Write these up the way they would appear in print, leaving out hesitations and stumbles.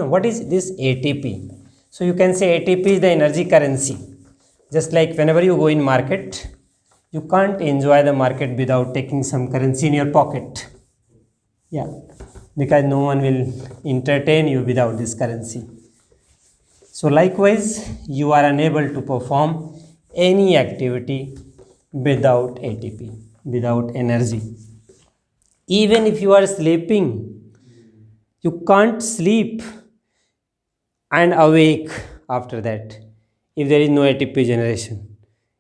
what is this ATP? So you can say ATP is the energy currency. Just like whenever you go in market, you can't enjoy the market without taking some currency in your pocket. Yeah, because no one will entertain you without this currency. So likewise, you are unable to perform any activity without ATP, without energy. Even if you are sleeping, you can't sleep and awake after that if there is no ATP generation.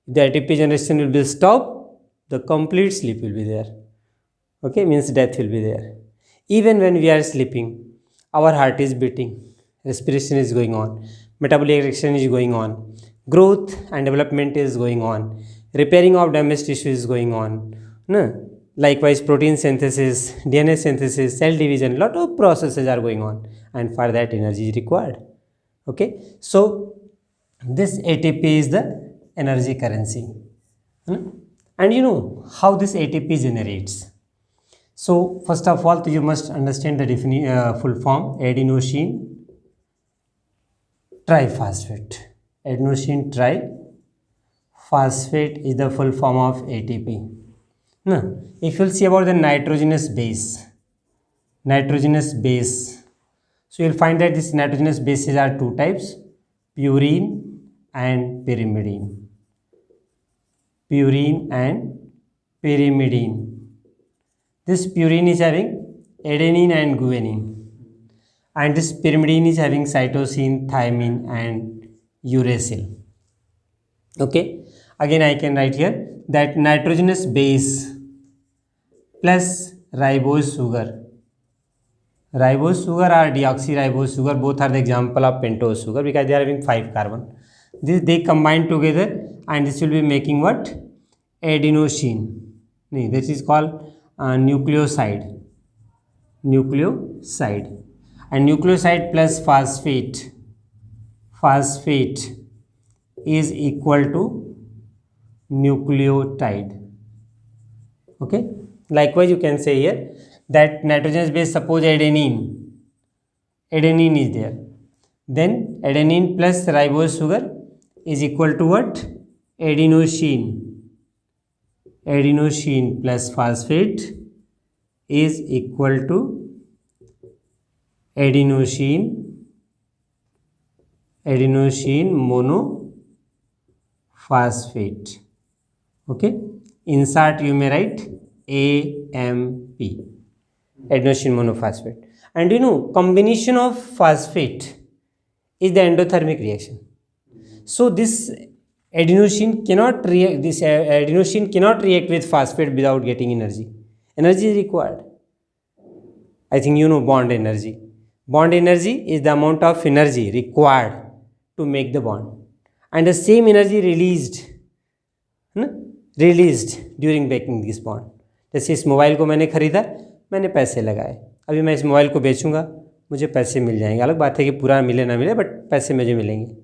If the ATP generation will be stopped, the complete sleep will be there. Okay, means death will be there. Even when we are sleeping, our heart is beating, respiration is going on, metabolic action is going on, growth and development is going on, repairing of damaged tissue is going on. No? Likewise, protein synthesis, DNA synthesis, cell division, lot of processes are going on, and for that energy is required. Okay, so this ATP is the energy currency. And you know how this ATP generates. So first of all, you must understand the full form: adenosine triphosphate. Adenosine triphosphate is the full form of ATP. Now, if you'll see about the nitrogenous base, so you'll find that these nitrogenous bases are two types: purine and pyrimidine. Purine and pyrimidine. This purine is having adenine and guanine, and this pyrimidine is having cytosine, thymine and uracil. Okay, again I can write here that nitrogenous base plus ribose sugar or deoxyribose sugar, both are the example of pentose sugar because they are having 5 carbon. They combine together and this will be making what? Adenosine. This is called nucleoside. And nucleoside plus phosphate is equal to nucleotide. Okay, likewise you can say here that nitrogenous base, suppose adenine is there, then adenine plus ribose sugar is equal to what? Adenosine plus phosphate is equal to adenosine monophosphate. Okay, in short you may write AMP, adenosine monophosphate. And you know, combination of phosphate is the endothermic reaction. So this adenosine cannot react with phosphate without getting energy. Energy is required. I think you know bond energy. Bond energy is the amount of energy required to make the bond, and the same energy released during breaking this bond. जैसे इस mobile को मैंने खरीदा, मैंने पैसे लगाए, अभी मैं इस मोबाइल को बेचूंगा, मुझे पैसे मिल जाएंगे. अलग बात है कि पूरा मिले ना मिले, बट पैसे मुझे मिलेंगे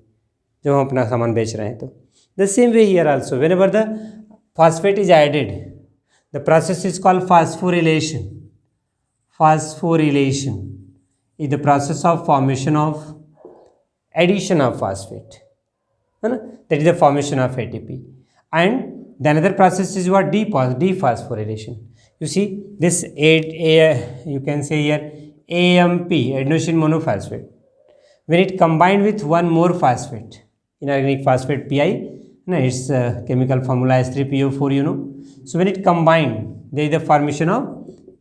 जब हम अपना सामान बेच रहे हैं. तो the same way here also, whenever the phosphate is added, the process is called phosphorylation. Phosphorylation is the process of formation of addition of phosphate. That is the formation of ATP. And the another process is what? Dephosphorylation. You see this you can say here AMP, adenosine monophosphate. When it combined with one more phosphate, inorganic phosphate PI, its chemical formula is 3PO4, you know. So when it combined, there is the formation of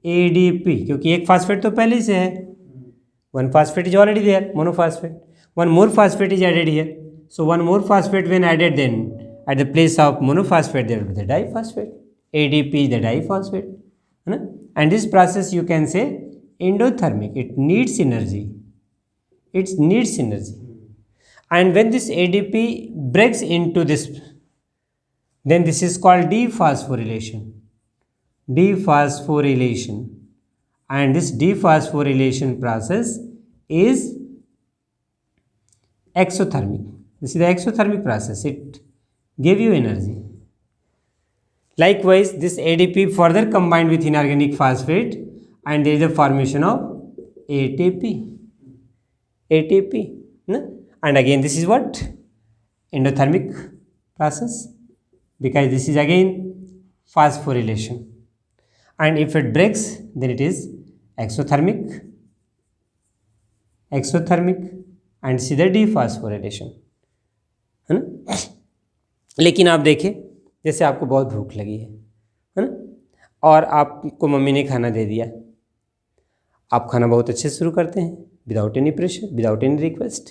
ADP, क्योंकि एक phosphate तो पहले से है. One phosphate is already there, monophosphate. One more phosphate is added here. So one more phosphate when added, then at the place of monophosphate there will be the diphosphate. ADP is the diphosphate. And this process you can say endothermic. It needs energy. And when this ADP breaks into this, then this is called dephosphorylation. And this dephosphorylation process is exothermic. This is the exothermic process. It gave you energy. Likewise, this ADP further combined with inorganic phosphate and there is a formation of ATP. ATP, no? And again this is what? Endothermic process, because this is again phosphorylation, and if it breaks then it is exothermic, and सीधे dephosphorylation, है ना। लेकिन आप देखिए, जैसे आपको बहुत भूख लगी है ना, और आपको मम्मी ने खाना दे दिया, आप खाना बहुत अच्छे से शुरू करते हैं without any pressure, without any request,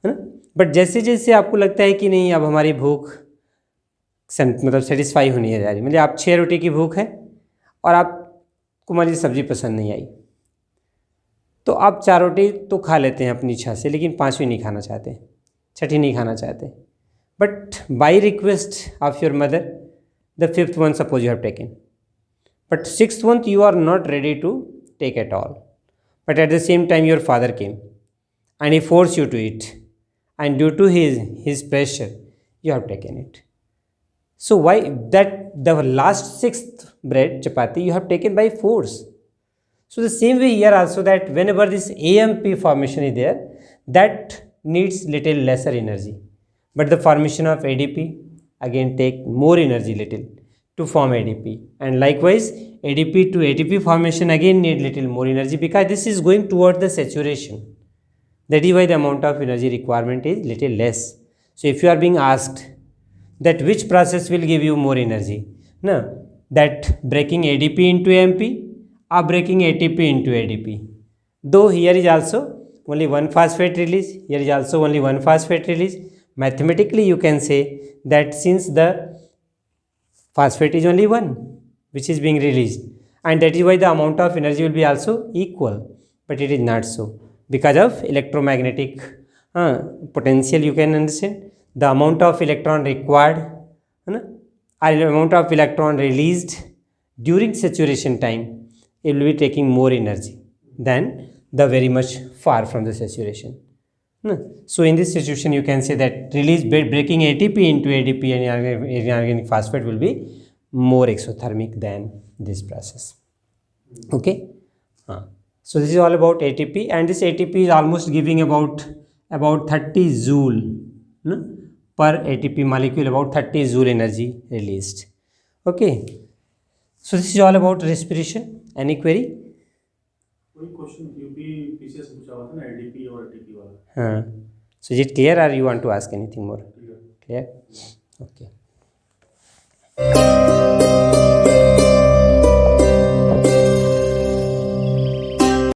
है ना। बट जैसे जैसे आपको लगता है कि नहीं अब हमारी भूख मतलब सेटिस्फाई होनी है जा रही, मतलब आप 6 रोटी की भूख है और आपको हमारी सब्ज़ी पसंद नहीं आई, तो आप 4 रोटी तो खा लेते हैं अपनी इच्छा से, लेकिन 5वीं नहीं खाना चाहते, 6ठी नहीं खाना चाहते। But by request of your mother the 5th one suppose you have taken, but 6th one you are not ready to take at all, but at the same time your father came and he forced you to eat, and due to his pressure you have taken it. So why that the last 6th bread chapati you have taken by force? So the same way here also, that whenever this AMP formation is there, that needs little lesser energy, but the formation of ADP again take more energy little to form ADP, and likewise ADP to ATP formation again need little more energy, because this is going toward the saturation. That is why the amount of energy requirement is little less. So if you are being asked that which process will give you more energy, no, that breaking ADP into AMP or breaking ATP into ADP, though here is also only one phosphate release, here is also only one phosphate release, mathematically you can say that since the phosphate is only one which is being released, and that is why the amount of energy will be also equal, but it is not so, because of electromagnetic potential. You can understand the amount of electron required, or amount of electron released during saturation time, it will be taking more energy than the very much far from the saturation. So in this situation you can say that release breaking ATP into ADP and inorganic phosphate will be more exothermic than this process. Okay. So this is all about ATP, and this ATP is almost giving about 30 joule per ATP molecule, about 30 joule energy released. Okay. So this is all about respiration. Any query? कोई question UP PCS पूछा हुआ था ना, ADP और ATP वाला. हाँ. So is it clear, or you want to ask anything more? Clear? Okay.